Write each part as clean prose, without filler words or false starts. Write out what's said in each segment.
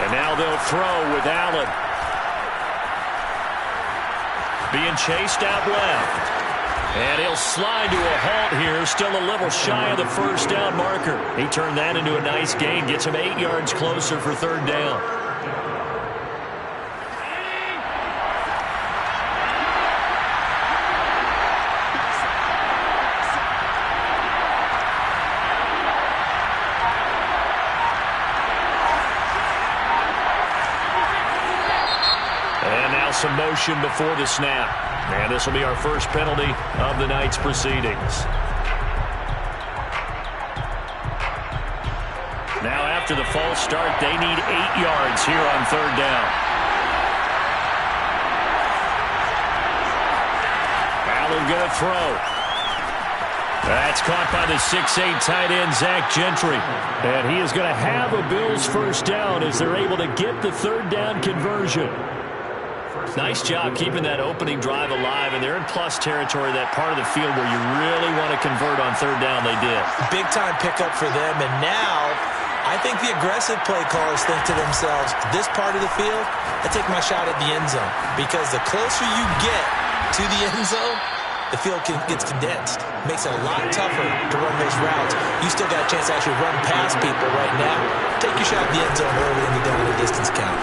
And now they'll throw with Allen. Being chased out left. And he'll slide to a halt here, still a little shy of the first down marker. He turned that into a nice gain, gets him 8 yards closer for third down. Some motion before the snap. And this will be our first penalty of the night's proceedings. Now after the false start, they need 8 yards here on third down. Allen going to throw. That's caught by the 6'8" tight end, Zach Gentry. And he is going to have a Bills first down as they're able to get the third down conversion. Nice job keeping that opening drive alive, and they're in plus territory, that part of the field where you really want to convert on third down. They did. Big-time pickup for them, and now I think the aggressive play callers think to themselves, this part of the field, I take my shot at the end zone, because the closer you get to the end zone, the field gets condensed. Makes it a lot tougher to run those routes. You still got a chance to actually run past people right now. Take your shot at the end zone early in the down and distance count.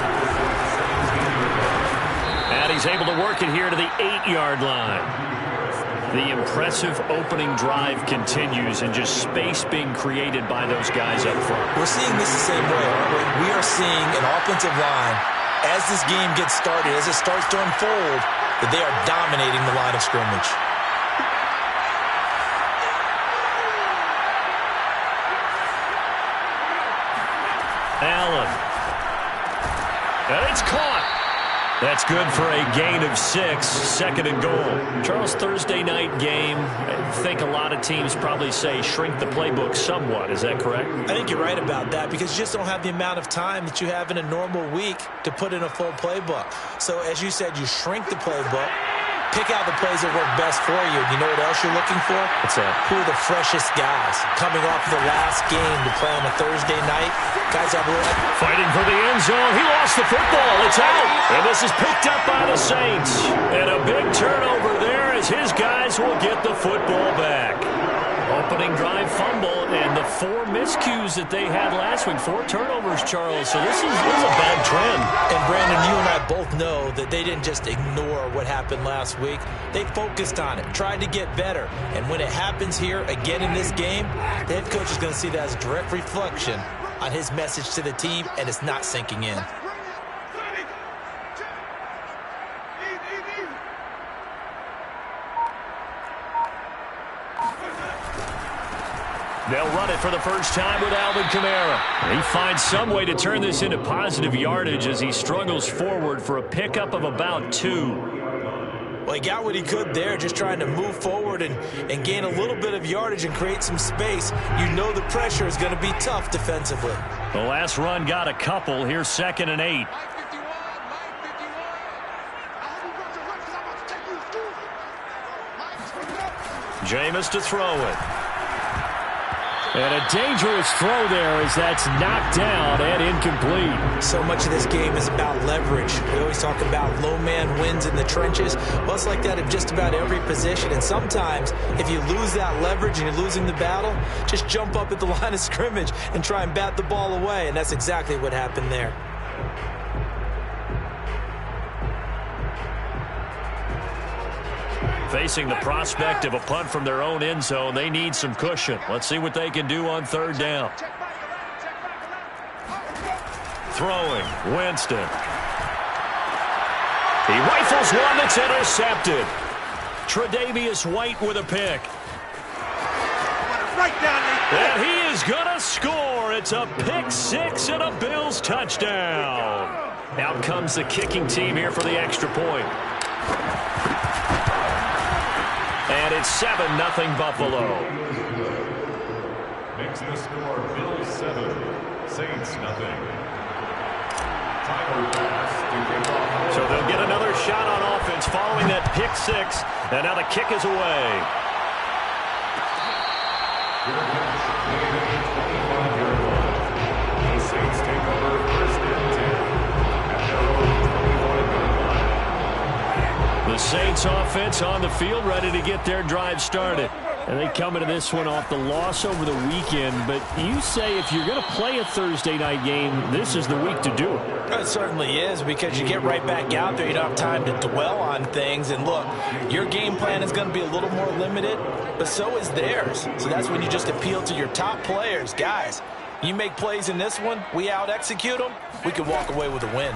And he's able to work it here to the 8-yard line. The impressive opening drive continues, and just space being created by those guys up front. We're seeing this the same way, aren't we? We are seeing an offensive line, as this game gets started, as it starts to unfold, that they are dominating the line of scrimmage. Allen. And it's caught. That's good for a gain of 6, second and goal. Charles, Thursday night game, I think a lot of teams probably say shrink the playbook somewhat. Is that correct? I think you're right about that, because you just don't have the amount of time that you have in a normal week to put in a full playbook. So as you said, you shrink the playbook, pick out the plays that work best for you. You know what else you're looking for? What's that? Who are the freshest guys coming off the last game to play on a Thursday night? Guys have a little... Fighting for the end zone. He lost the football. It's out. And this is picked up by the Saints. And a big turnover there as his guys will get the football back. Opening drive fumble, and the 4 miscues that they had last week. 4 turnovers, Charles. So this is a bad trend. And Brandon, you and I both know that they didn't just ignore what happened last week. They focused on it, tried to get better. And when it happens here again in this game, the head coach is going to see that as a direct reflection on his message to the team, and it's not sinking in. They'll run it for the first time with Alvin Kamara. He finds some way to turn this into positive yardage as he struggles forward for a pickup of about 2. Well, he got what he could there, just trying to move forward and gain a little bit of yardage and create some space. You know the pressure is going to be tough defensively. The last run got a couple. Here's 2nd and 8. Jameis to throw it. And a dangerous throw there as that's knocked down and incomplete. So much of this game is about leverage. We always talk about low man wins in the trenches. Well, it's like that in just about every position. And sometimes, if you lose that leverage and you're losing the battle, just jump up at the line of scrimmage and try and bat the ball away. And that's exactly what happened there. Facing the prospect of a punt from their own end zone, they need some cushion. Let's see what they can do on third down. Throwing, Winston. He rifles one that's intercepted. Tre'Davious White with a pick. And he is going to score. It's a pick 6 and a Bills touchdown. Out comes the kicking team here for the extra point. And it's 7-0 Buffalo. Makes the score Bills 7, Saints 0. So they'll get another shot on offense following that pick 6. And now the kick is away. The Saints take over 1st and 10. Saints offense on the field, ready to get their drive started. And they come into this one off the loss over the weekend. But you say if you're going to play a Thursday night game, this is the week to do it. It certainly is, because you get right back out there. You don't have time to dwell on things. And look, your game plan is going to be a little more limited, but so is theirs. So that's when you just appeal to your top players. Guys, you make plays in this one, we out-execute them, we can walk away with a win.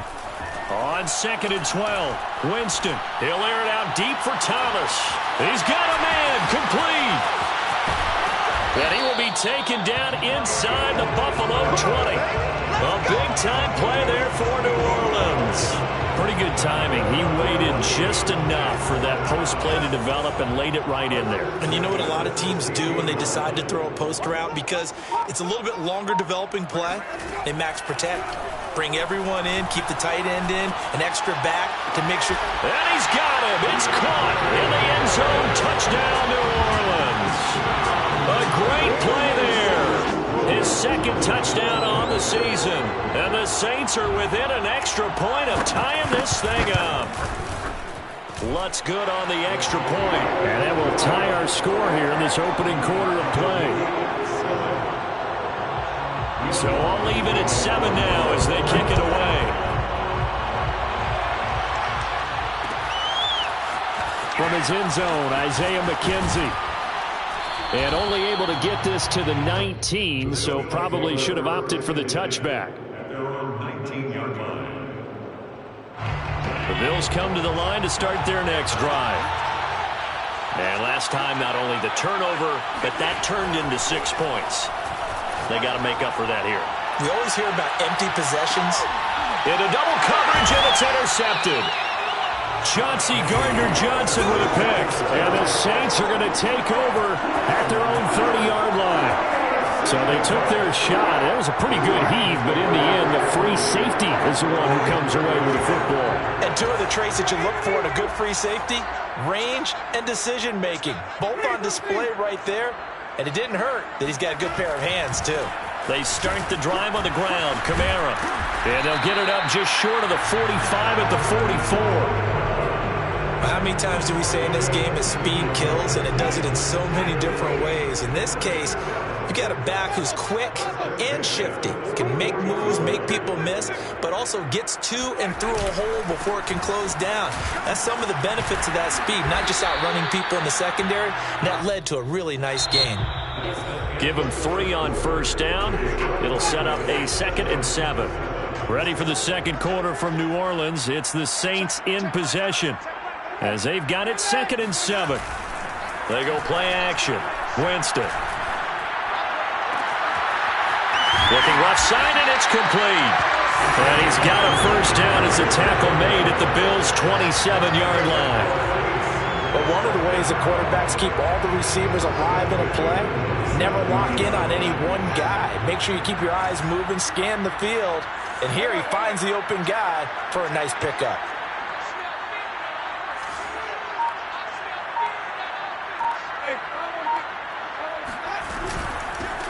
On 2nd and 12, Winston. He'll air it out deep for Thomas. He's got a man, complete. And he will be taken down inside the Buffalo 20. A big-time play there for New Orleans. Pretty good timing. He waited just enough for that post play to develop and laid it right in there. And you know what a lot of teams do when they decide to throw a post route? Because it's a little bit longer developing play, they max protect. Bring everyone in, keep the tight end in, an extra back to make sure. And he's got him. It's caught in the end zone. Touchdown, New Orleans. A great play there. His second touchdown on the season. And the Saints are within an extra point of tying this thing up. Lutz good on the extra point. And that will tie our score here in this opening quarter of play. So I'll leave it at 7 now as they kick it away. From his end zone, Isaiah McKenzie. And only able to get this to the 19, so probably should have opted for the touchback. The Bills come to the line to start their next drive. And last time, not only the turnover, but that turned into 6 points. They got to make up for that here. We always hear about empty possessions. Into double coverage, and it's intercepted. Chauncey Gardner-Johnson with a pick. And the Saints are going to take over at their own 30-yard line. So they took their shot. That was a pretty good heave, but in the end, the free safety is the one who comes away with the football. And two of the traits that you look for in a good free safety, range and decision-making. Both on display right there. And it didn't hurt that he's got a good pair of hands, too. They start the drive on the ground. Kamara. And they'll get it up just short of the 45 at the 44. How many times do we say in this game that speed kills, and it does it in so many different ways? In this case, you got a back who's quick and shifty, can make moves, make people miss, but also gets to and through a hole before it can close down. That's some of the benefits of that speed, not just outrunning people in the secondary. And that led to a really nice gain. Give them 3 on first down. It'll set up a 2nd and 7. Ready for the second quarter from New Orleans. It's the Saints in possession as they've got it 2nd and 7. They go play action. Winston. Looking left side, and it's complete. And he's got a first down as a tackle made at the Bills' 27-yard line. But one of the ways that quarterbacks keep all the receivers alive in a play, never lock in on any one guy. Make sure you keep your eyes moving, scan the field. And here he finds the open guy for a nice pickup.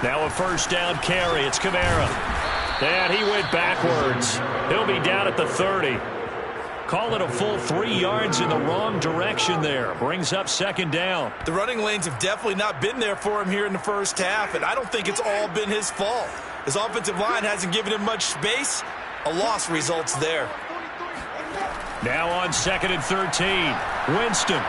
Now a first down carry. It's Kamara. And he went backwards. He'll be down at the 30. Call it a full 3 yards in the wrong direction there. Brings up 2nd down. The running lanes have definitely not been there for him here in the first half, and I don't think it's all been his fault. His offensive line hasn't given him much space. A loss results there. Now on 2nd and 13. Winston.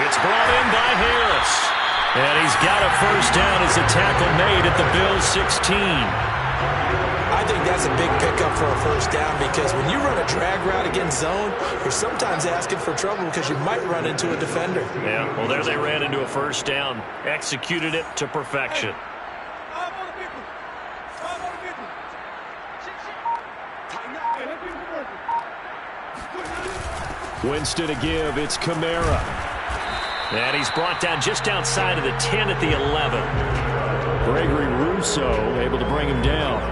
It's brought in by Harris. And he's got a first down as a tackle made at the Bills' 16. I think that's a big pickup for a first down, because when you run a drag route against zone, you're sometimes asking for trouble because you might run into a defender. Yeah, well, there they ran into a first down. Executed it to perfection. Winston to give. It's Kamara. And he's brought down just outside of the 10 at the 11. Gregory Rousseau able to bring him down.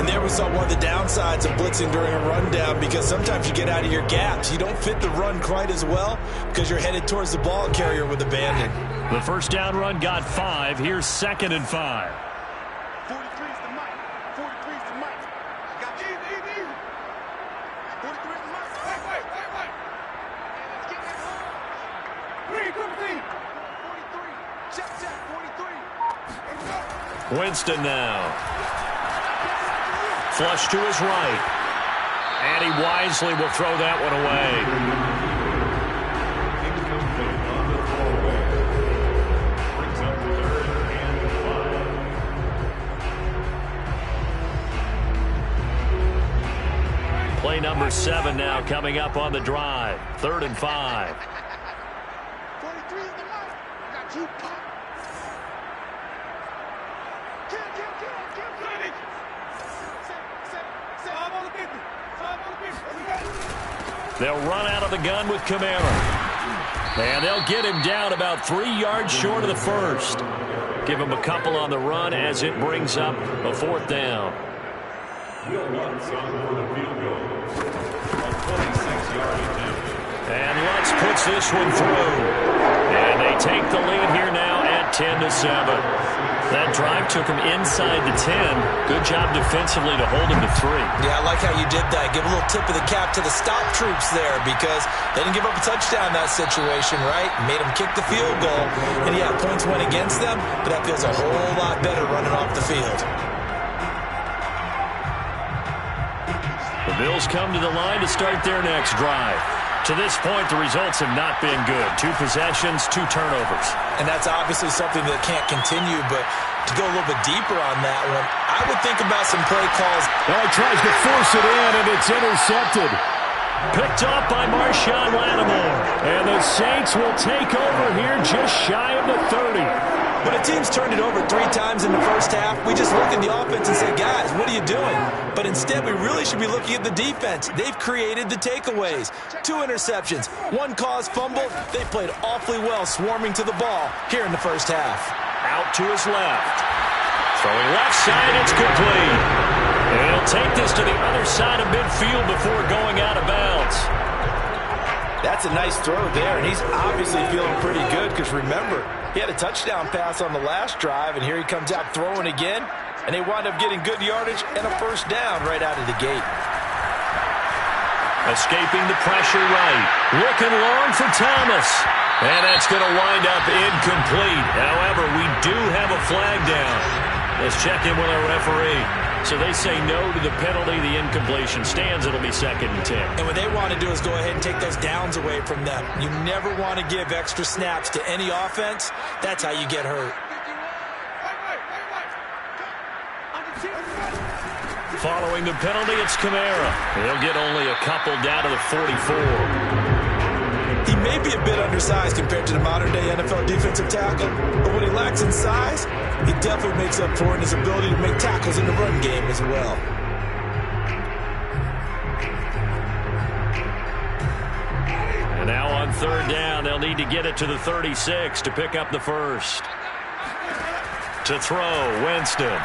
And there we saw one of the downsides of blitzing during a rundown, because sometimes you get out of your gaps. You don't fit the run quite as well because you're headed towards the ball carrier with abandon. The first down run got 5. Here's 2nd and 5. 43 is the mic. 43 is the mic. Got you. 43 is the mic. Wait. Let's get Winston now. Flush to his right. And he wisely will throw that one away. Incomplete on the throwaway. Brings up 3rd and 5. Play number 7 now coming up on the drive. 3rd and 5. 43 is the mark. I got you. Kill. They'll run out of the gun with Kamara. And they'll get him down about 3 yards short of the first. Give him a couple on the run as it brings up a 4th down. Will Lutz on for the field goal. A 26-yard attempt. And Lutz puts this one through. And they take the lead here now at 10-7. That drive took him inside the 10. Good job defensively to hold him to 3. Yeah, I like how you did that. Give a little tip of the cap to the stop troops there because they didn't give up a touchdown in that situation, right? Made them kick the field goal. And, yeah, points went against them, but that feels a whole lot better running off the field. The Bills come to the line to start their next drive. To this point, the results have not been good. 2 possessions, 2 turnovers. And that's obviously something that can't continue, but to go a little bit deeper on that one, I would think about some play calls. Well, he tries to force it in, and it's intercepted. Picked up by Marshawn Lattimore. And the Saints will take over here just shy of the 30. When a team's turned it over 3 times in the first half, we just look at the offense and say, guys, what are you doing? But instead, we really should be looking at the defense. They've created the takeaways. 2 interceptions, 1 caused fumble. They played awfully well swarming to the ball here in the first half. Out to his left. Throwing left side, it's complete. And he'll take this to the other side of midfield before going out of bounds. That's a nice throw there, and he's obviously feeling pretty good because, remember, he had a touchdown pass on the last drive, and here he comes out throwing again, and they wind up getting good yardage and a first down right out of the gate. Escaping the pressure right. Looking long for Thomas. And that's going to wind up incomplete. However, we do have a flag down. Let's check in with our referee. So they say no to the penalty. The incompletion stands. It'll be 2nd and 10. And what they want to do is go ahead and take those downs away from them. You never want to give extra snaps to any offense. That's how you get hurt. Following the penalty, it's Kamara. He'll get only a couple down to the 44. He may be a bit undersized compared to the modern-day NFL defensive tackle, but when he lacks in size, he definitely makes up for it in his ability to make tackles in the run game as well. And now on 3rd down, they'll need to get it to the 36 to pick up the first. To throw, Winston.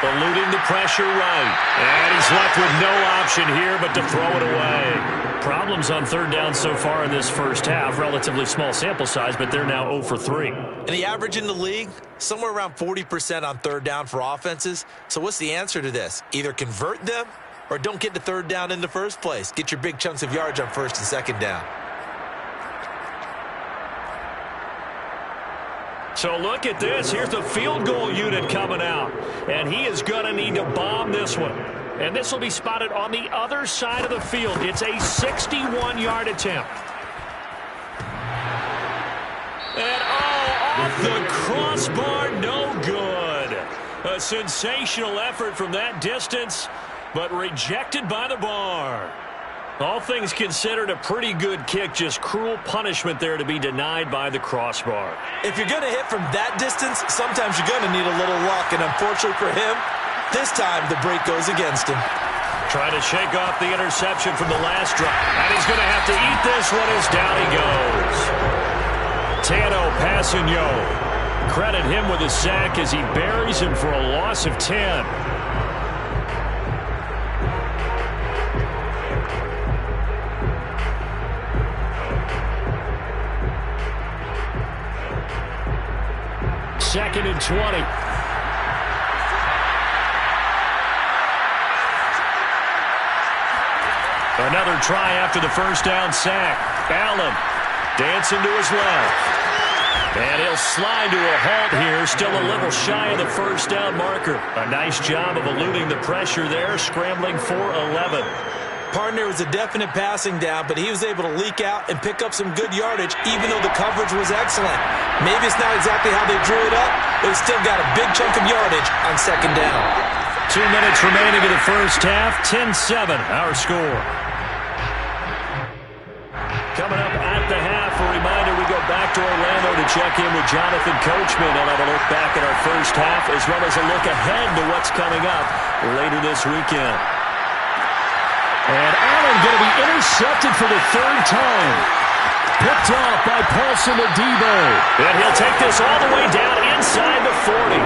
Eluding the pressure right. And he's left with no option here but to throw it away. Problems on 3rd down so far in this first half. Relatively small sample size, but they're now 0 for 3. And the average in the league, somewhere around 40% on 3rd down for offenses. So what's the answer to this? Either convert them or don't get to 3rd down in the first place. Get your big chunks of yards on 1st and 2nd down. So look at this. Here's the field goal unit coming out. And he is going to need to bomb this one. And this will be spotted on the other side of the field. It's a 61-yard attempt. And, off the crossbar, no good. A sensational effort from that distance, but rejected by the bar. All things considered, a pretty good kick. Just cruel punishment there to be denied by the crossbar. If you're going to hit from that distance, sometimes you're going to need a little luck. And unfortunately for him, this time the break goes against him. Trying to shake off the interception from the last drive. And he's going to have to eat this one as down he goes. Tano Passanio. Credit him with a sack as he buries him for a loss of 10. Second and 20. Another try after the first down sack. Allen dancing to his left. And he'll slide to a halt here, still a little shy of the first down marker. A nice job of eluding the pressure there, scrambling for 11. Partner was a definite passing down, but he was able to leak out and pick up some good yardage, even though the coverage was excellent. Maybe it's not exactly how they drew it up, but he still got a big chunk of yardage on second down. 2 minutes remaining in the first half, 10-7, our score. Coming up at the half, a reminder, we go back to Orlando to check in with Jonathan Coachman. I'll have a look back at our first half, as well as a look ahead to what's coming up later this weekend. And Allen going to be intercepted for the third time. Picked off by Paulson Adebo. And he'll take this all the way down inside the 40.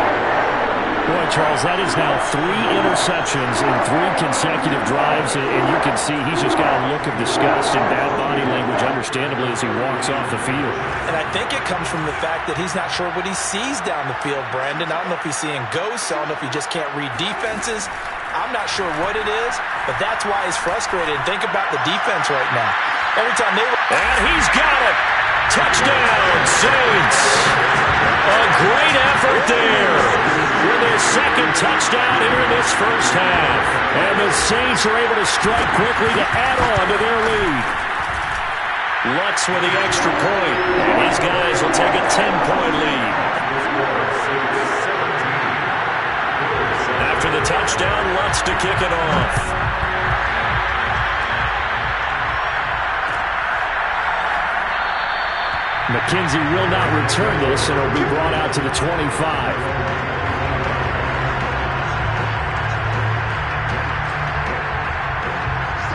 Boy, Charles, that is now 3 interceptions in 3 consecutive drives, and you can see he's just got a look of disgust and bad body language, understandably, as he walks off the field. And I think it comes from the fact that he's not sure what he sees down the field, Brandon. I don't know if he's seeing ghosts. I don't know if he just can't read defenses. I'm not sure what it is, but that's why he's frustrated. Think about the defense right now. Every time they... And he's got it! Touchdown, Saints! A great effort there with his second touchdown here in this first half. And the Saints are able to strike quickly to add on to their lead. Lutz with the extra point. And these guys will take a 10-point lead. After the touchdown, Lutz to kick it off. McKenzie will not return this, and it'll be brought out to the 25.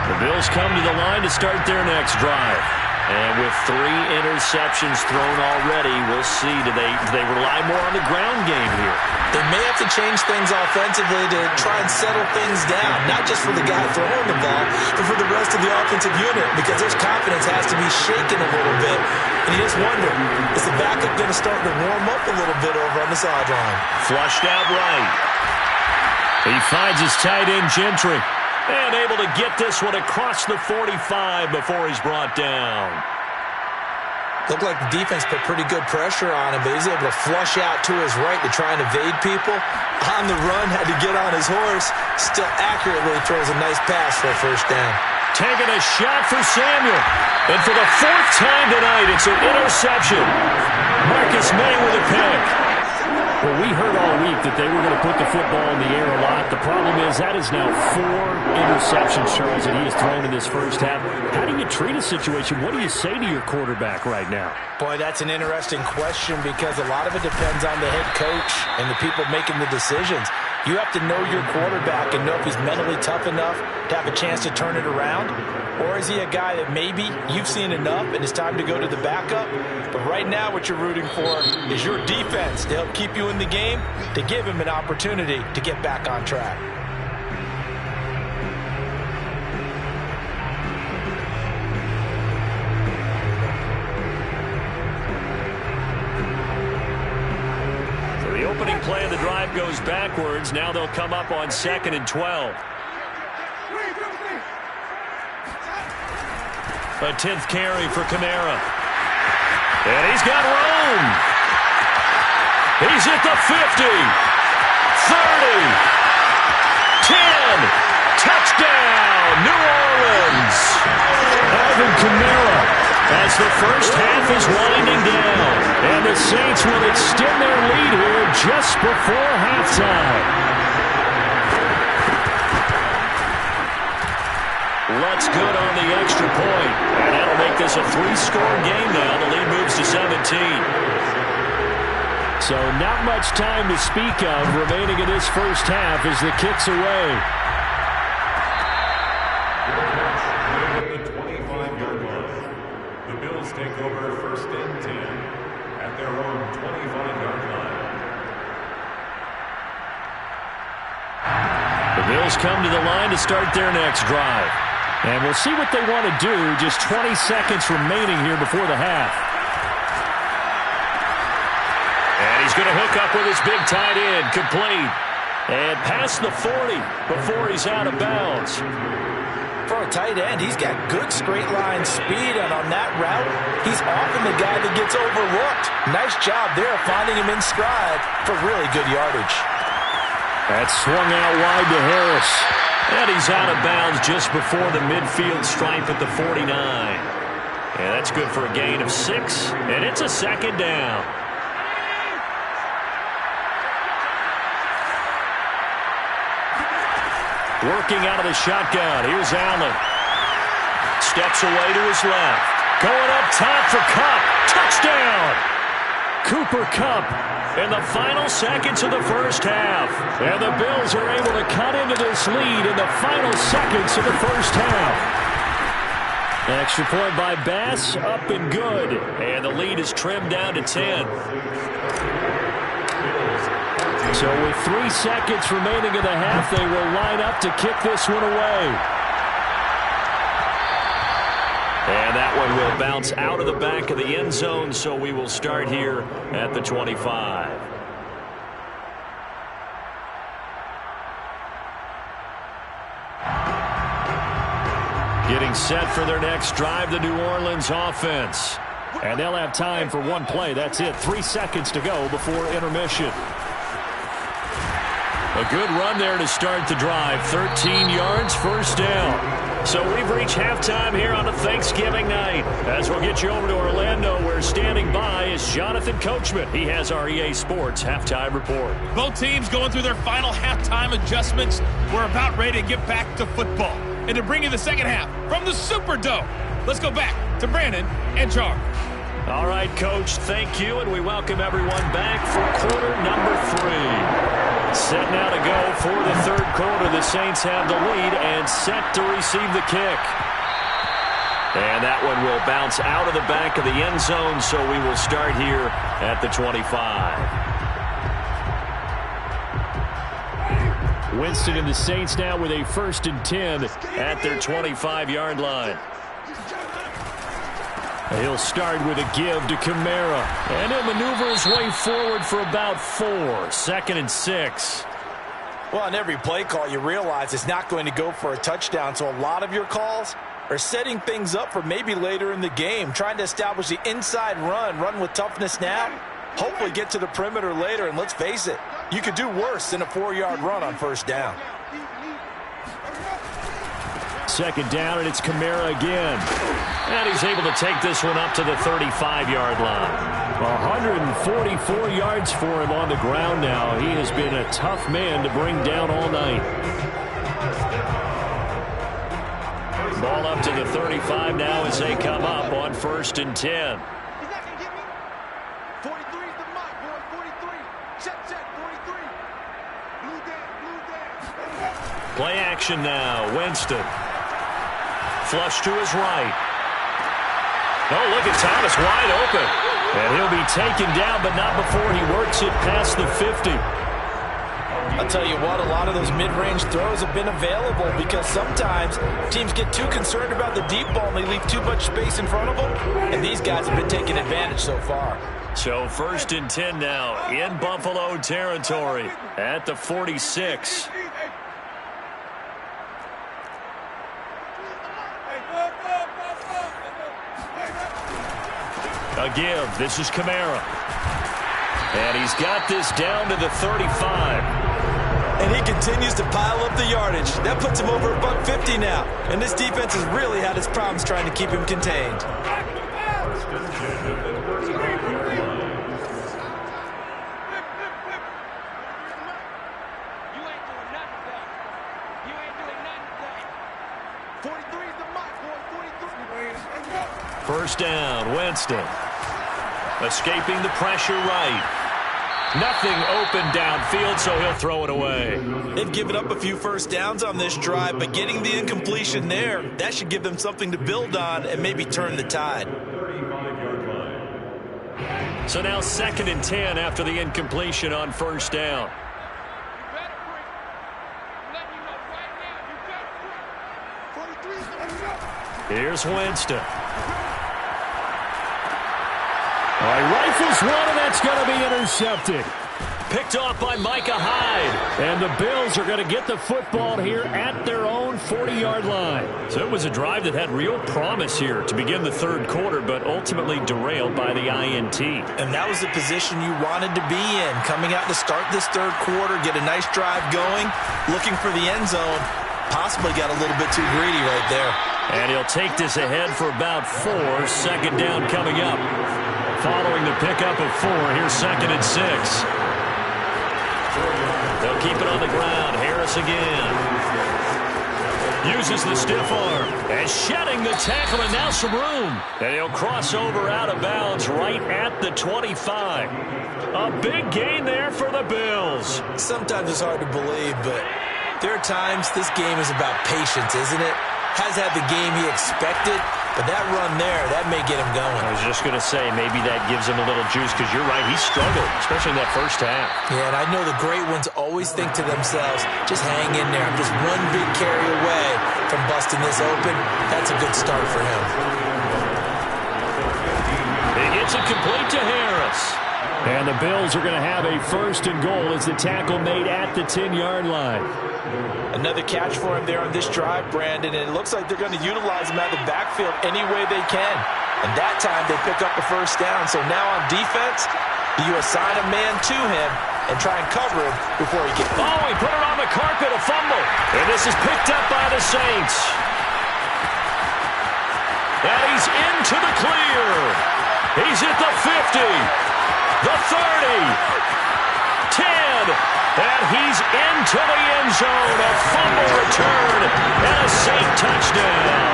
The Bills come to the line to start their next drive. And with 3 interceptions thrown already, we'll see. Do they rely more on the ground game here? They may have to change things offensively to try and settle things down, not just for the guy throwing the ball, but for the rest of the offensive unit, because their confidence has to be shaken a little bit. And you just wonder, is the backup going to start to warm up a little bit over on the sideline? Flushed out right. He finds his tight end, Gentry. And able to get this one across the 45 before he's brought down. Looked like the defense put pretty good pressure on him, but he's able to flush out to his right to try and evade people. On the run, had to get on his horse. Still accurately throws a nice pass for a first down. Taking a shot for Samuel. And for the 4th time tonight, it's an interception. Marcus May with a pick. Well, we heard all week that they were going to put the football in the air a lot. The problem is that is now 4 interceptions, Charles, that he has thrown in this first half. How do you treat a situation? What do you say to your quarterback right now? Boy, that's an interesting question because a lot of it depends on the head coach and the people making the decisions. You have to know your quarterback and know if he's mentally tough enough to have a chance to turn it around. Or is he a guy that maybe you've seen enough and it's time to go to the backup? But right now what you're rooting for is your defense to help keep you in the game, to give him an opportunity to get back on track. The opening play of the drive goes backwards. Now they'll come up on 2nd and 12. A 10th carry for Kamara. And he's got room. He's at the 50. 30. 10. Touchdown, New Orleans. Alvin Kamara as the first half is winding down. And the Saints will extend their lead here just before halftime. Lutz good on the extra point. And that'll make this a 3-score game now. The lead moves to 17. So not much time to speak of remaining in this first half as the kick's away. At the 25-yard line, the Bills take over 1st and 10 at their own 25-yard line. The Bills come to the line to start their next drive. And we'll see what they want to do. Just 20 seconds remaining here before the half. And he's going to hook up with his big tight end. Complete. And past the 40 before he's out of bounds. For a tight end, he's got good straight line speed, and on that route, he's often the guy that gets overlooked. Nice job there finding him in stride for really good yardage. That's swung out wide to Harris. And he's out of bounds just before the midfield stripe at the 49. And that's good for a gain of 6, and it's a second down. Working out of the shotgun. Here's Allen. Steps away to his left. Going up top for Kupp. Touchdown! Cooper Kupp in the final seconds of the first half. And the Bills are able to cut into this lead in the final seconds of the first half. An extra point by Bass, up and good. And the lead is trimmed down to 10. So with 3 seconds remaining in the half, they will line up to kick this one away. And that one will bounce out of the back of the end zone, so we will start here at the 25. Getting set for their next drive, the New Orleans offense. And they'll have time for one play. That's it. 3 seconds to go before intermission. A good run there to start the drive. 13 yards, first down. So we've reached halftime here on a Thanksgiving night. As we'll get you over to Orlando, where standing by is Jonathan Coachman. He has our EA Sports halftime report. Both teams going through their final halftime adjustments. We're about ready to get back to football. And to bring you the second half from the Superdome, let's go back to Brandon and Charles. All right, Coach, thank you, and we welcome everyone back for quarter number 3. Set now to go for the third quarter. The Saints have the lead and set to receive the kick. And that one will bounce out of the back of the end zone, so we will start here at the 25. Winston and the Saints now with a 1st and 10 at their 25-yard line. He'll start with a give to Kamara. And he'll maneuver his way forward for about 4. 2nd and 6. Well, on every play call, you realize it's not going to go for a touchdown. So a lot of your calls are setting things up for maybe later in the game. Trying to establish the inside run with toughness now. Hopefully get to the perimeter later. And let's face it, you could do worse than a 4-yard run on first down. 2nd down, and it's Kamara again. And he's able to take this one up to the 35-yard line. 144 yards for him on the ground now. He has been a tough man to bring down all night. Ball up to the 35 now as they come up on 1st and 10. He's not gonna get me. 43's the mark, boy. 43. Check, 43. Blue down. Play action now. Winston. Flush to his right. Oh, look at Thomas wide open. And he'll be taken down, but not before he works it past the 50. I'll tell you what, a lot of those mid-range throws have been available because sometimes teams get too concerned about the deep ball and they leave too much space in front of them. And these guys have been taking advantage so far. So 1st and 10 now in Buffalo territory at the 46. A give. This is Kamara. And he's got this down to the 35. And he continues to pile up the yardage. That puts him over $150 now. And this defense has really had its problems trying to keep him contained. First down, Winston. Escaping the pressure right. Nothing open downfield, so he'll throw it away. They've given up a few first downs on this drive, but getting the incompletion there, that should give them something to build on and maybe turn the tide. So now 2nd and 10 after the incompletion on first down. Here's Winston. All right, rifles one, and that's going to be intercepted. Picked off by Micah Hyde. And the Bills are going to get the football here at their own 40-yard line. So it was a drive that had real promise here to begin the third quarter, but ultimately derailed by the INT. And that was the position you wanted to be in. Coming out to start this third quarter, get a nice drive going, looking for the end zone. Possibly got a little bit too greedy right there. And he'll take this ahead for about 4. Second down coming up. Following the pickup of 4, here's 2nd and 6. They'll keep it on the ground. Harris again. Uses the stiff arm. And shedding the tackle, and now some room. And he'll cross over out of bounds right at the 25. A big gain there for the Bills. Sometimes it's hard to believe, but there are times this game is about patience, isn't it? Has had the game he expected, but that run there, that may get him going. I was just going to say, maybe that gives him a little juice, because you're right, he struggled, especially in that first half. Yeah, and I know the great ones always think to themselves, just hang in there. I'm just one big carry away from busting this open. That's a good start for him. He gets it complete to Harris. And the Bills are going to have a 1st and goal as the tackle made at the 10-yard line. Another catch for him there on this drive, Brandon, and it looks like they're going to utilize him out of the backfield any way they can. And that time they pick up the 1st down. So now on defense, you assign a man to him and try and cover him before he gets. Oh, he put it on the carpet, a fumble. And this is picked up by the Saints. And he's into the clear. He's at the 50, the 30, 10. And he's into the end zone. A fumble return and a Saint touchdown.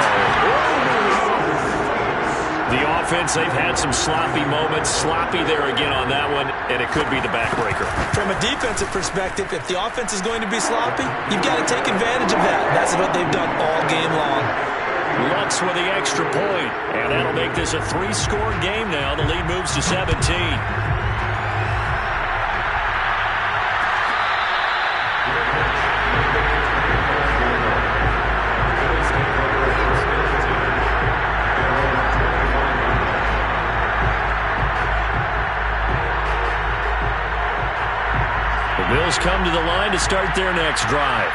The offense, they've had some sloppy moments. Sloppy there again on that one, and it could be the backbreaker. From a defensive perspective, if the offense is going to be sloppy, you've got to take advantage of that. That's what they've done all game long. Lutz with the extra point, and that'll make this a 3-score game now. The lead moves to 17. Bills come to the line to start their next drive.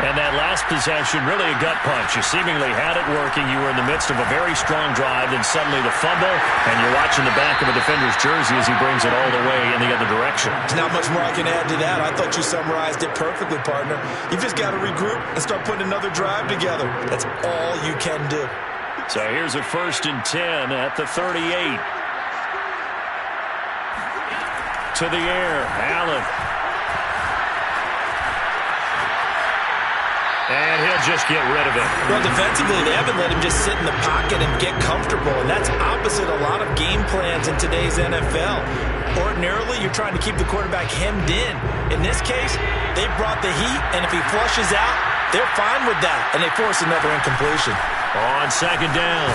And that last possession, really a gut punch. You seemingly had it working. You were in the midst of a very strong drive, then suddenly the fumble, and you're watching the back of a defender's jersey as he brings it all the way in the other direction. There's not much more I can add to that. I thought you summarized it perfectly, partner. You've just got to regroup and start putting another drive together. That's all you can do. So here's a 1st and 10 at the 38. To the air, Allen. And he'll just get rid of it. Well, defensively, they haven't let him just sit in the pocket and get comfortable, and that's opposite a lot of game plans in today's NFL. Ordinarily, you're trying to keep the quarterback hemmed in. In this case, they brought the heat, and if he flushes out, they're fine with that, and they force another incompletion. On 2nd down,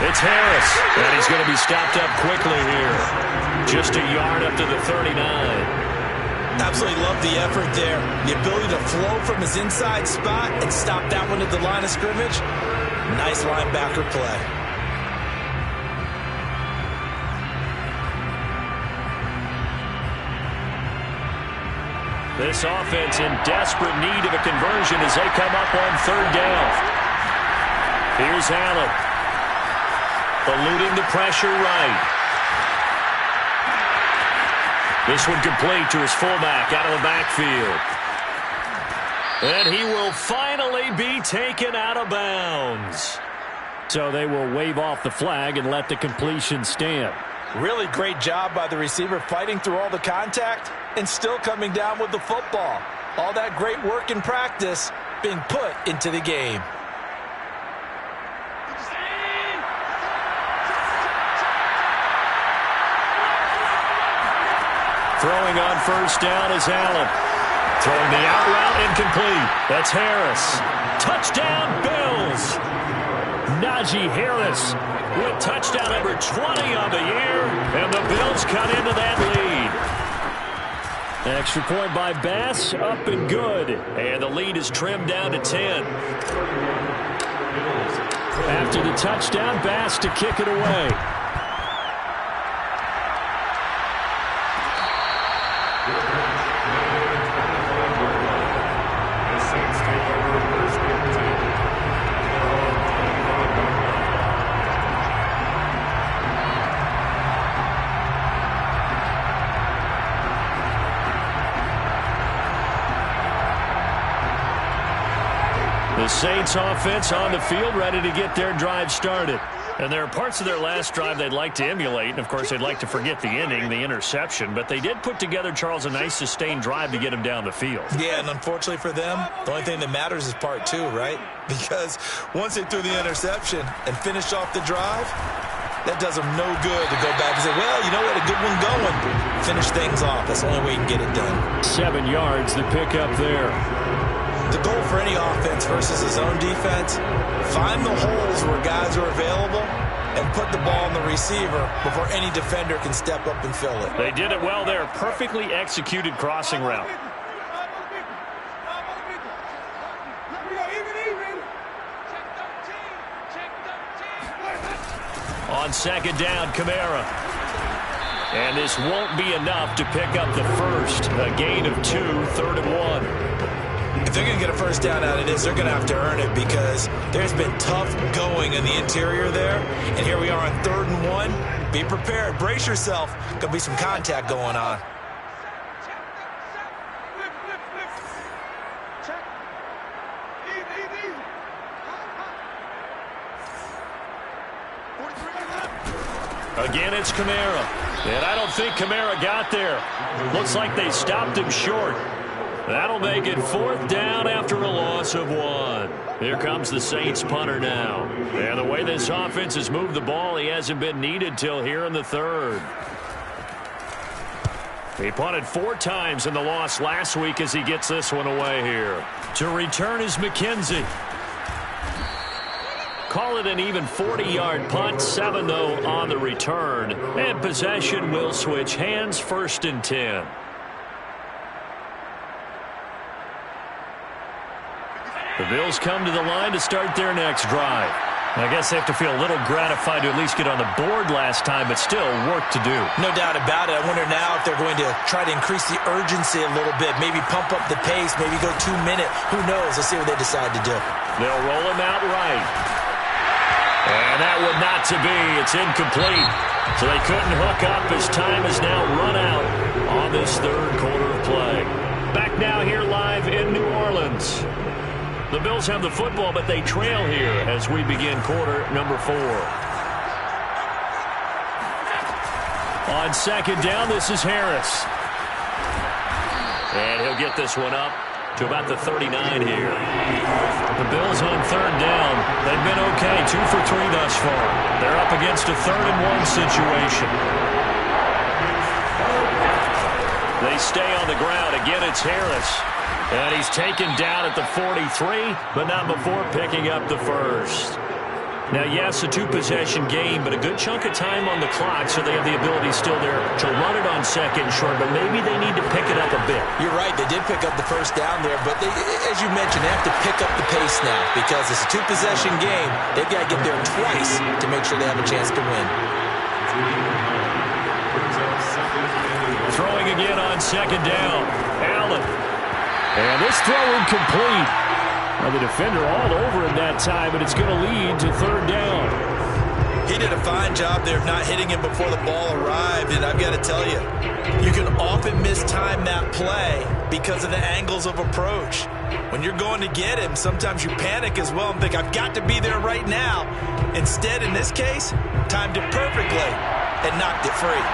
it's Harris, and he's going to be stopped up quickly here. Just a yard up to the 39. Absolutely love the effort there. The ability to flow from his inside spot and stop that one at the line of scrimmage. Nice linebacker play. This offense in desperate need of a conversion as they come up on 3rd down. Here's Allen. Eluding the pressure right. This one complete to his fullback out of the backfield. And he will finally be taken out of bounds. So they will wave off the flag and let the completion stand. Really great job by the receiver fighting through all the contact and still coming down with the football. All that great work in practice being put into the game. Throwing on 1st down is Allen. Throwing the out route incomplete. That's Harris. Touchdown, Bills. Najee Harris with touchdown number 20 on the year. And the Bills cut into that lead. An extra point by Bass, up and good. And the lead is trimmed down to 10. After the touchdown, Bass to kick it away. The Saints offense on the field, ready to get their drive started. And there are parts of their last drive they'd like to emulate. And, of course, they'd like to forget the ending, the interception. But they did put together, Charles, a nice sustained drive to get them down the field. Yeah, and unfortunately for them, the only thing that matters is part two, right? Because once they threw the interception and finished off the drive, that does them no good to go back and say, well, you know what, a good one going. Finish things off. That's the only way you can get it done. 7 yards, the pickup there. The goal for any offense versus his own defense, find the holes where guys are available and put the ball on the receiver before any defender can step up and fill it. They did it well there. Perfectly executed crossing route. On second down, Kamara. And this won't be enough to pick up the first. A gain of 2, 3rd and 1. If they're going to get a first down out of this, they're going to have to earn it because there's been tough going in the interior there. And here we are on 3rd and 1. Be prepared. Brace yourself. Going to be some contact going on. Again, it's Kamara. And I don't think Kamara got there. Looks like they stopped him short. That'll make it 4th down after a loss of 1. Here comes the Saints punter now. And the way this offense has moved the ball, he hasn't been needed till here in the 3rd. He punted 4 times in the loss last week as he gets this one away here. To return is McKenzie. Call it an even 40-yard punt, 7 though on the return. And possession will switch hands, 1st and 10. The Bills come to the line to start their next drive. I guess they have to feel a little gratified to at least get on the board last time, but still work to do. No doubt about it. I wonder now if they're going to try to increase the urgency a little bit, maybe pump up the pace, maybe go 2-minute. Who knows? Let's see what they decide to do. They'll roll him out right. And that would not to be. It's incomplete. So they couldn't hook up as time has now run out on this 3rd quarter of play. Back now here live in New Orleans. The Bills have the football, but they trail here as we begin quarter number 4. On second down, this is Harris. And he'll get this one up to about the 39 here. The Bills on 3rd down. They've been okay, 2 for 3 thus far. They're up against a 3rd and 1 situation. They stay on the ground. Again, it's Harris. And he's taken down at the 43, but not before picking up the first. Now, yes, a 2-possession game, but a good chunk of time on the clock, so they have the ability still there to run it on 2nd and short, but maybe they need to pick it up a bit. You're right. They did pick up the first down there, but as you mentioned, they have to pick up the pace now because it's a 2-possession game. They've got to get there twice to make sure they have a chance to win. Throwing again on 2nd down. Allen. And this throw incomplete. Now the defender all over him that time, but it's going to lead to 3rd down. He did a fine job there of not hitting him before the ball arrived, and I've got to tell you, you can often mistime that play because of the angles of approach. When you're going to get him, sometimes you panic as well and think, I've got to be there right now. Instead, in this case, timed it perfectly and knocked it free.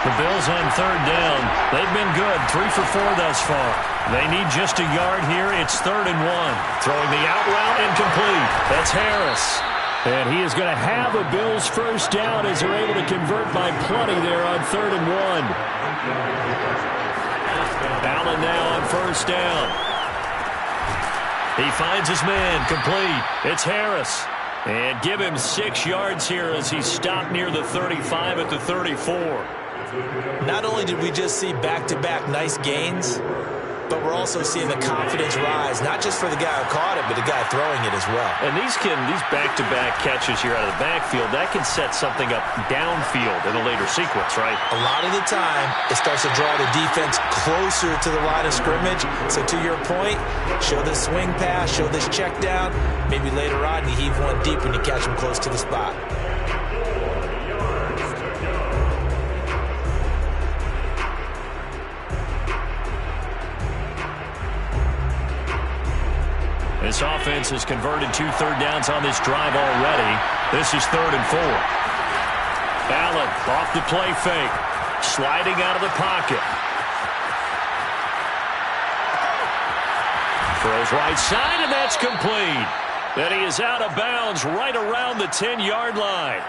The Bills on 3rd down. They've been good, 3 for 4 thus far. They need just a yard here. It's 3rd and 1. Throwing the out route incomplete. That's Harris. And he is going to have a Bills first down as they're able to convert by plenty there on 3rd and 1. Allen now on 1st down. He finds his man, complete. It's Harris. And give him 6 yards here as he stopped near the 35 at the 34. Not only did we just see back-to-back nice gains, but we're also seeing the confidence rise, not just for the guy who caught it, but the guy throwing it as well. And these back-to-back catches here out of the backfield, that can set something up downfield in a later sequence, right? A lot of the time, it starts to draw the defense closer to the line of scrimmage. So to your point, show this swing pass, show this check down. Maybe later on, you heave one deep when you catch him close to the spot. This offense has converted 2 third downs on this drive already. This is 3rd and 4. Allen off the play fake. Sliding out of the pocket. Throws right side, and that's complete. And he is out of bounds right around the 10-yard line.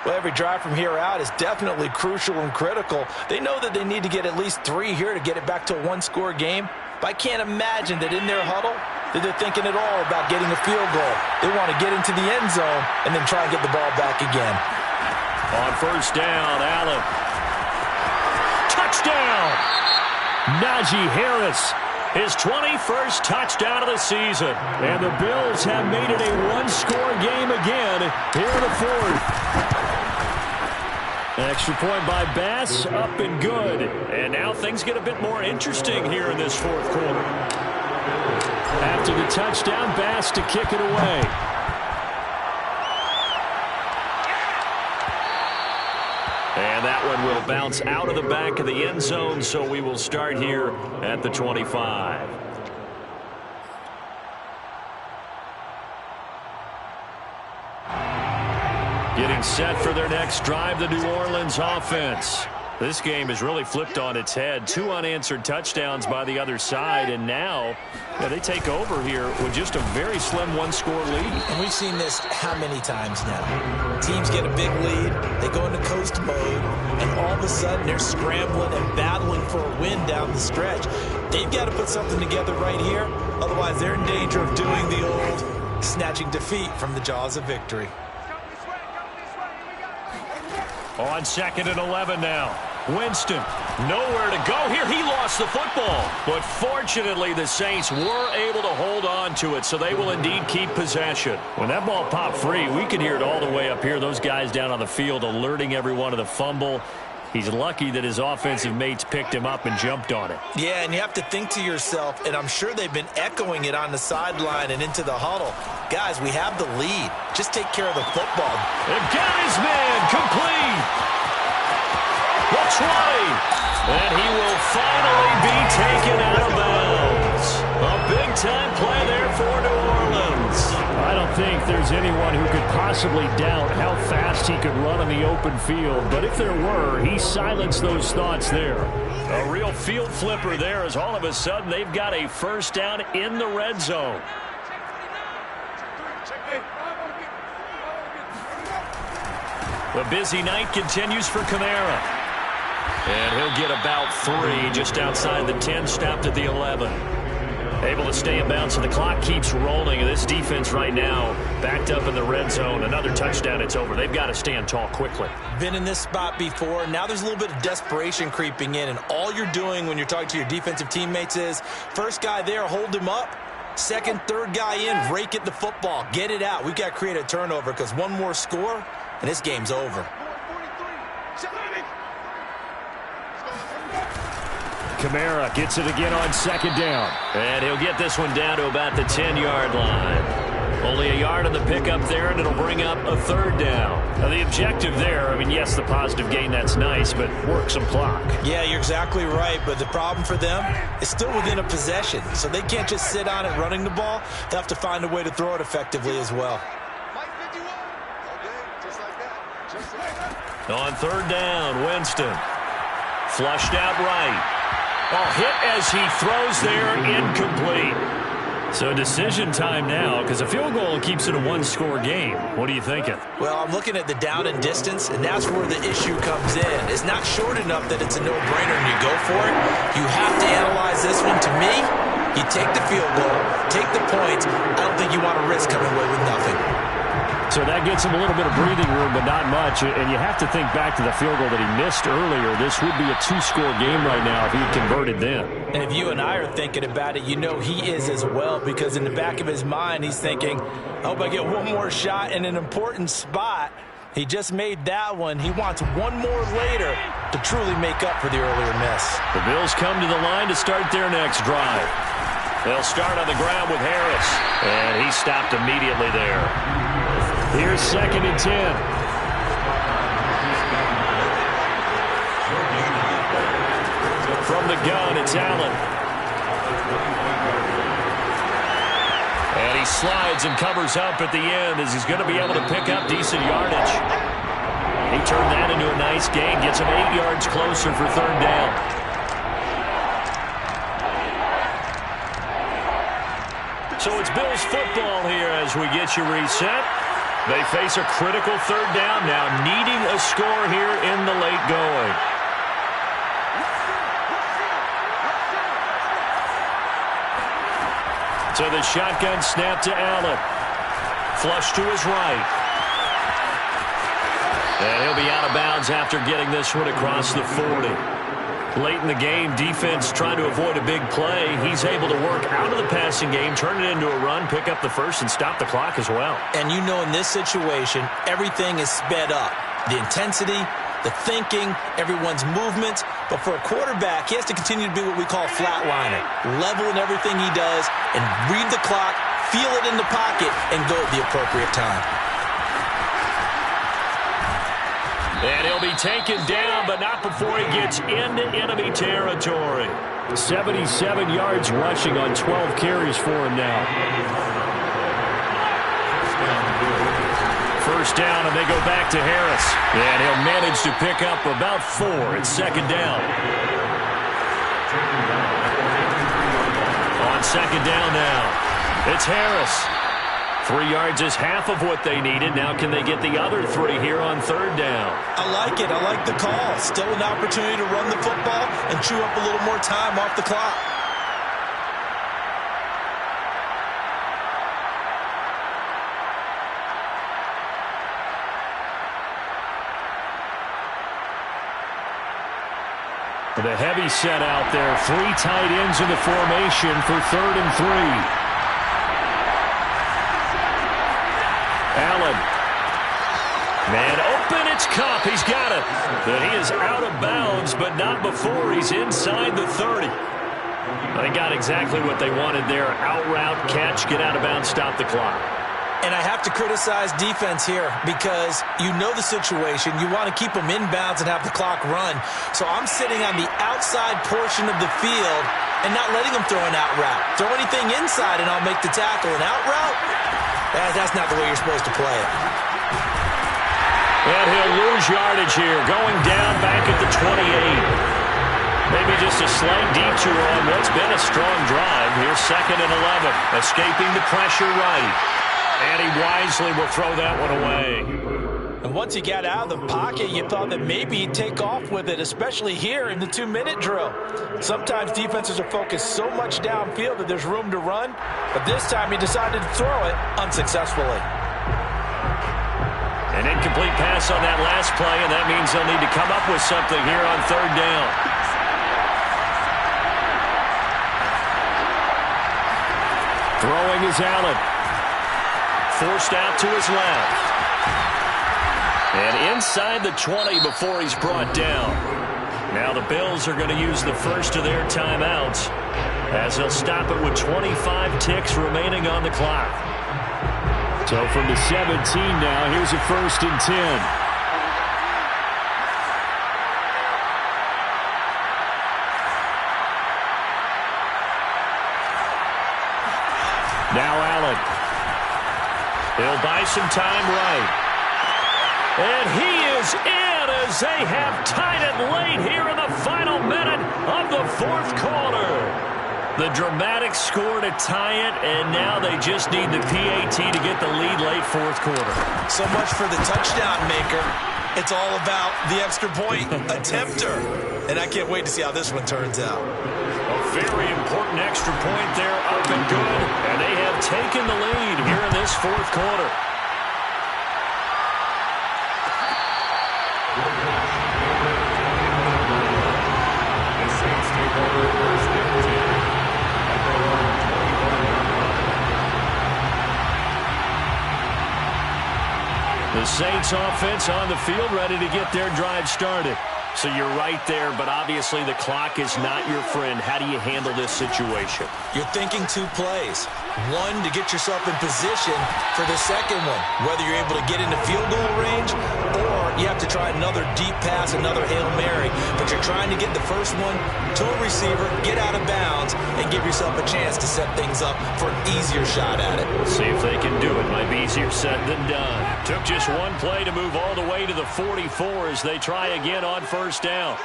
Well, every drive from here out is definitely crucial and critical. They know that they need to get at least 3 here to get it back to a one-score game. But I can't imagine that in their huddle that they're thinking at all about getting a field goal. They want to get into the end zone and then try and get the ball back again. On 1st down, Allen. Touchdown! Najee Harris. His 21st touchdown of the season. And the Bills have made it a one-score game again here in the 4th. Extra point by Bass, up and good. And now things get a bit more interesting here in this 4th quarter. After the touchdown, Bass to kick it away. And that one will bounce out of the back of the end zone, so we will start here at the 25. Getting set for their next drive, the New Orleans offense. This game has really flipped on its head. 2 unanswered touchdowns by the other side, and now they take over here with just a very slim one-score lead. And we've seen this how many times now? Teams get a big lead, they go into coast mode, and all of a sudden they're scrambling and battling for a win down the stretch. They've got to put something together right here, otherwise they're in danger of doing the old snatching defeat from the jaws of victory. On 2nd and 11 now. Winston, nowhere to go here. He lost the football. But fortunately, the Saints were able to hold on to it, so they will indeed keep possession. When that ball popped free, we could hear it all the way up here. Those guys down on the field alerting everyone of the fumble. He's lucky that his offensive mates picked him up and jumped on it. Yeah, and you have to think to yourself, and I'm sure they've been echoing it on the sideline and into the huddle. Guys, we have the lead. Just take care of the football. They've got his man complete. The 20. And he will finally be taken out of bounds. A big-time play there for New Orleans. I don't think there's anyone who could possibly doubt how fast he could run on the open field. But if there were, he silenced those thoughts there. A real field flipper there as all of a sudden they've got a 1st down in the red zone. The busy night continues for Kamara. And he'll get about 3 just outside the 10, stopped at the 11. Able to stay in bounds, so the clock keeps rolling. This defense right now backed up in the red zone. Another touchdown, it's over. They've got to stand tall quickly. Been in this spot before. Now there's a little bit of desperation creeping in, and all you're doing when you're talking to your defensive teammates is, first guy there, hold him up. Second, third guy in, rake at the football. Get it out. We've got to create a turnover because one more score, and this game's over. Kamara gets it again on 2nd down. And he'll get this one down to about the 10-yard line. Only a yard on the pickup there, and it'll bring up a 3rd down. Now, the objective there, I mean, yes, the positive gain, that's nice, but work some clock. Yeah, you're exactly right, but the problem for them is still within a possession, so they can't just sit on it running the ball. They'll have to find a way to throw it effectively as well. On 3rd down, Winston. Flushed out right. Hit as he throws there, incomplete. So decision time now, because a field goal keeps it a one-score game. What are you thinking? Well, I'm looking at the down and distance, and that's where the issue comes in. It's not short enough that it's a no-brainer and you go for it. You have to analyze this one. To me, you take the field goal, take the points. I don't think you want to risk coming away with nothing. So that gets him a little bit of breathing room, but not much. And you have to think back to the field goal that he missed earlier. This would be a 2-score game right now if he had converted then. And if you and I are thinking about it, you know he is as well, because in the back of his mind, he's thinking, I hope I get one more shot in an important spot. He just made that one. He wants one more later to truly make up for the earlier miss. The Bills come to the line to start their next drive. They'll start on the ground with Harris, and he stopped immediately there. Here's 2nd and 10. From the gun, it's Allen. he slides and covers up at the end as he's going to be able to pick up decent yardage. He turned that into a nice gain, gets him 8 yards closer for third down. So it's Bills football here as we get you reset. They face a critical third down now, needing a score here in the late going. So the shotgun snap to Allen. Flush to his right. And he'll be out of bounds after getting this one across the 40. Late in the game, defense trying to avoid a big play. He's able to work out of the passing game, turn it into a run, pick up the first, and stop the clock as well. And you know in this situation, everything is sped up. The intensity, the thinking, everyone's movements. But for a quarterback, he has to continue to be what we call a flatliner. Level in everything he does and read the clock, feel it in the pocket, and go at the appropriate time. And he'll be taken down, but not before he gets into enemy territory. 77 yards rushing on 12 carries for him now. First down, and they go back to Harris. And he'll manage to pick up about 4. It's second down. On second down now, it's Harris. 3 yards is half of what they needed. Now can they get the other 3 here on third down? I like it. I like the call. Still an opportunity to run the football and chew up a little more time off the clock. The heavy set out there. 3 tight ends in the formation for 3rd and 3. Allen. Man open, it's Kupp. He's got it. But he is out of bounds, but not before he's inside the 30. They got exactly what they wanted there. Out route, catch, get out of bounds, stop the clock. And I have to criticize defense here because you know the situation. You want to keep them inbounds and have the clock run. So I'm sitting on the outside portion of the field and not letting them throw an out route. Throw anything inside and I'll make the tackle. An out route? That's not the way you're supposed to play it. And he'll lose yardage here, going down back at the 28. Maybe just a slight detour on what's been a strong drive. Here's 2nd and 11, escaping the pressure right. And he wisely will throw that one away. And once he got out of the pocket, you thought that maybe he'd take off with it, especially here in the 2-minute drill. Sometimes defenses are focused so much downfield that there's room to run, but this time he decided to throw it unsuccessfully. An incomplete pass on that last play, and that means they'll need to come up with something here on third down. Throwing is Allen. Forced out to his left. And inside the 20 before he's brought down. Now the Bills are going to use the first of their timeouts as they'll stop it with 25 ticks remaining on the clock. So from the 17 now, here's a 1st and 10. Now Allen. He'll buy some time right. And he is in as they have tied it late here in the final minute of the 4th quarter. The dramatic score to tie it, and now they just need the PAT to get the lead late 4th quarter. So much for the touchdown maker. It's all about the extra point attempter. And I can't wait to see how this one turns out. A very important extra point there, up and good. And they have taken the lead here in this 4th quarter. The Saints take over 1st and 10 at their own 21-yard line. The Saints offense on the field ready to get their drive started. So you're right there, but obviously the clock is not your friend. How do you handle this situation? You're thinking 2 plays. One, to get yourself in position for the second one, whether you're able to get into field goal range or you have to try another deep pass, another Hail Mary. But you're trying to get the first one to a receiver, get out of bounds, and give yourself a chance to set things up for an easier shot at it. See if they can do it. Might be easier said than done. Took just one play to move all the way to the 44 as they try again on first down.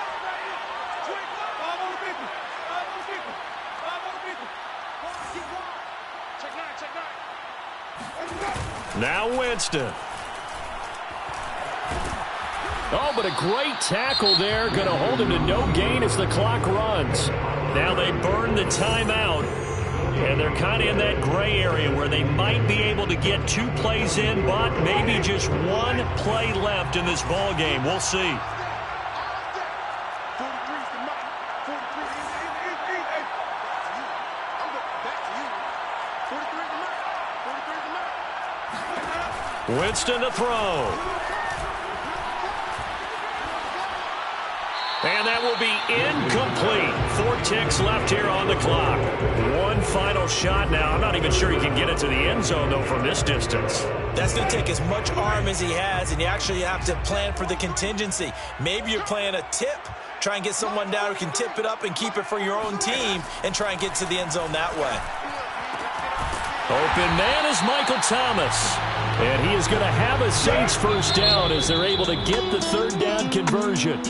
Now Winston. Oh, but a great tackle there. Going to hold him to no gain as the clock runs. Now they burn the timeout. And they're kind of in that gray area where they might be able to get 2 plays in, but maybe just 1 play left in this ball game. We'll see. Winston to throw. And that will be incomplete. 4 ticks left here on the clock. One final shot now. I'm not even sure he can get it to the end zone, though, from this distance. That's going to take as much arm as he has, and you actually have to plan for the contingency. Maybe you're playing a tip. Try and get someone down who can tip it up and keep it for your own team and try and get to the end zone that way. Open man is Michael Thomas. And he is going to have a Saints first down as they're able to get the 3rd down conversion.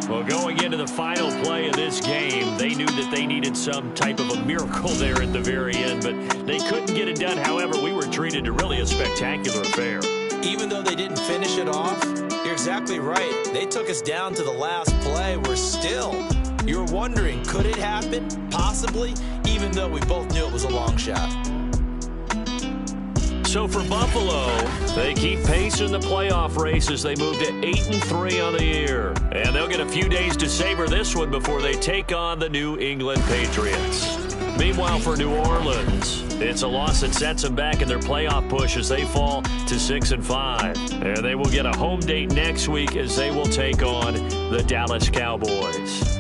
Well, going into the final play of this game, they knew that they needed some type of a miracle there at the very end, but they couldn't get it done. However, we were treated to really a spectacular affair. Even though they didn't finish it off, you're exactly right. They took us down to the last play. You're wondering, could it happen? Possibly, even though we both knew it was a long shot. So for Buffalo, they keep pace in the playoff race as they move to 8-3 on the year. And they'll get a few days to savor this one before they take on the New England Patriots. Meanwhile, for New Orleans, it's a loss that sets them back in their playoff push as they fall to 6-5. And they will get a home date next week as they will take on the Dallas Cowboys.